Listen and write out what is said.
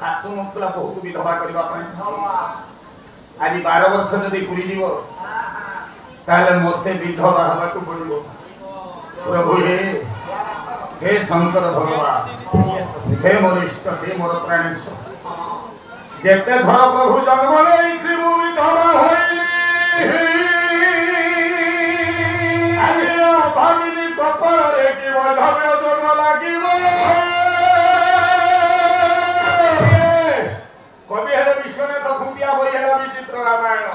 ଶାଶୁ ନଥିଲା ବହୁତ ବିଧବା କରିବା ପାଇଁ। ଆଜି 12 ବର୍ଷ ଯଦି ପୁରୀ ଯିବ ତାହେଲେ ମତେ ବିଧବା ହେବାକୁ ପଡିବ। ପ୍ରଭୁ हे शंकर भगवान, हे मोर इष्ट, हे मोर प्राणेश्वर, जेते धर प्रभु जन्म नहीं मु विधवा होइनी। भाविनी कपारे कि वैधव्य जोग लागिब। कवि हेले विश्वनाथ खुंटिया बही हेला विचित्र रामायण।